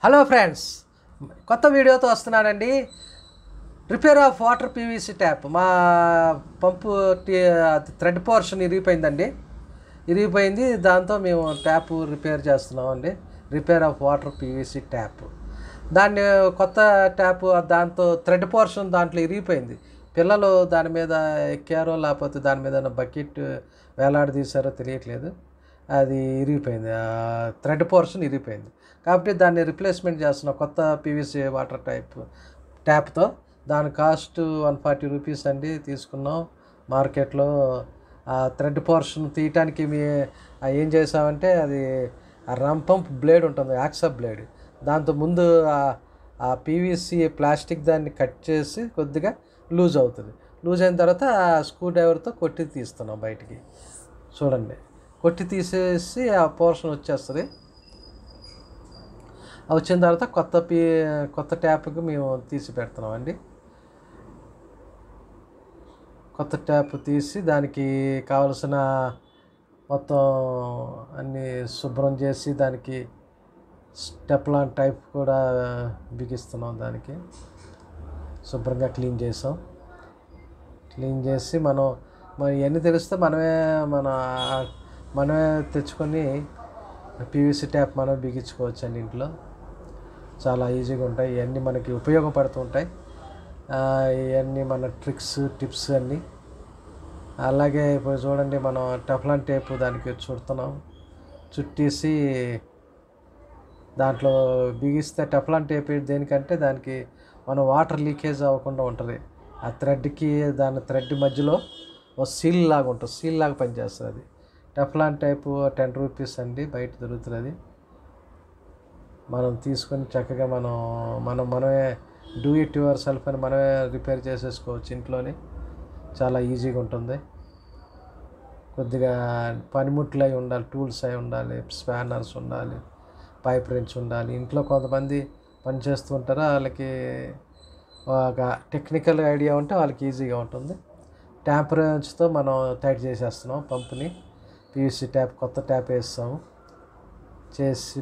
Hello friends, కొత్త వీడియోతో వస్తున్నానండి. Repair of water PVC tap. మా పంపు థ్రెడ్ పోర్షన్ ఇరిగిపోయింది. దాంతో మేము ట్యాప్ రిపేర్ చేస్తున్నామండి. Repair of water PVC tap. దాన్ని కొత్త ట్యాప్, దాంతో థ్రెడ్ పోర్షన్ దాంట్లో ఇరిగిపోయింది. పిల్లలు దాని మీద ఎక్కారో లేకపోతే దాని మీద బకెట్ వేలాడదీశారో తెలియట్లేదు. అది ఇరిగిపోయింది, థ్రెడ్ పోర్షన్ ఇరిగిపోయింది. కాబట్టి దాన్ని రిప్లేస్మెంట్ చేస్తున్నాం కొత్త పీవీసీ వాటర్ ట్యాప్తో. దాని కాస్ట్ 140 రూపీస్ అండి తీసుకున్నాం మార్కెట్లో. ఆ థ్రెడ్ పోర్షన్ తీయటానికి ఏం చేసామంటే, అది పంప్ బ్లేడ్ ఉంటుంది, యాక్సా బ్లేడ్. దాంతో ముందు ఆ పీవీసీ ప్లాస్టిక్ దాన్ని కట్ చేసి కొద్దిగా లూజ్ అవుతుంది. లూజ్ అయిన తర్వాత స్క్రూ డ్రైవర్తో కొట్టి తీస్తున్నాం బయటికి. చూడండి, కొట్టి తీసేసి ఆ పోర్షన్ వచ్చేస్తుంది. వచ్చిన తర్వాత కొత్త ట్యాప్కి మేము తీసి పెడుతున్నామండి. కొత్త ట్యాప్ తీసి దానికి కావలసిన మొత్తం అన్నీ శుభ్రం చేసి దానికి టెఫ్లాన్ టైప్ కూడా బిగిస్తున్నాం. దానికి శుభ్రంగా క్లీన్ చేసి మనం ఇవన్నీ తెలిస్తే మనమే తెచ్చుకొని పీవీసీ ట్యాప్ మనం బిగించుకోవచ్చు అండి. ఇంట్లో చాలా ఈజీగా ఉంటాయి. ఇవన్నీ మనకి ఉపయోగపడుతూ ఉంటాయి. ఇవన్నీ మన టిప్స్ అన్నీ. అలాగే ఇప్పుడు చూడండి, మనం టెఫ్లాన్ టేప్ దానికి చుట్టేసి దాంట్లో బిగిస్తే టెఫ్లాన్ టేప్ దేనికంటే, దానికి మనం వాటర్ లీకేజ్ అవ్వకుండా ఉంటుంది. ఆ థ్రెడ్ మధ్యలో ఒక సీల్ లాగా ఉంటుంది, సీల్ లాగా పనిచేస్తుంది. అది టెఫ్లాన్ టైపు 10 రూపీస్ అండి, బయట దొరుకుతుంది. మనం తీసుకొని చక్కగా మనమే డూ ఇట్ యువర్ సెల్ఫ్ అని మనమే రిపేర్ చేసేసుకోవచ్చు ఇంట్లోనే. చాలా ఈజీగా ఉంటుంది. కొద్దిగా పనిముట్లు అయి ఉండాలి, టూల్స్ అయి ఉండాలి, స్పానర్స్ ఉండాలి, పైప్ రెంచ్ ఉండాలి. ఇంట్లో కొంతమంది పని చేస్తూ ఉంటారు, వాళ్ళకి ఒక టెక్నికల్ ఐడియా ఉంటే వాళ్ళకి ఈజీగా ఉంటుంది. ట్యాప్ రెంచ్తో మనం టైట్ చేసేస్తున్నాం పంపుని. పీవీసీ ట్యాప్, కొత్త ట్యాప్ వేస్తాము చేసి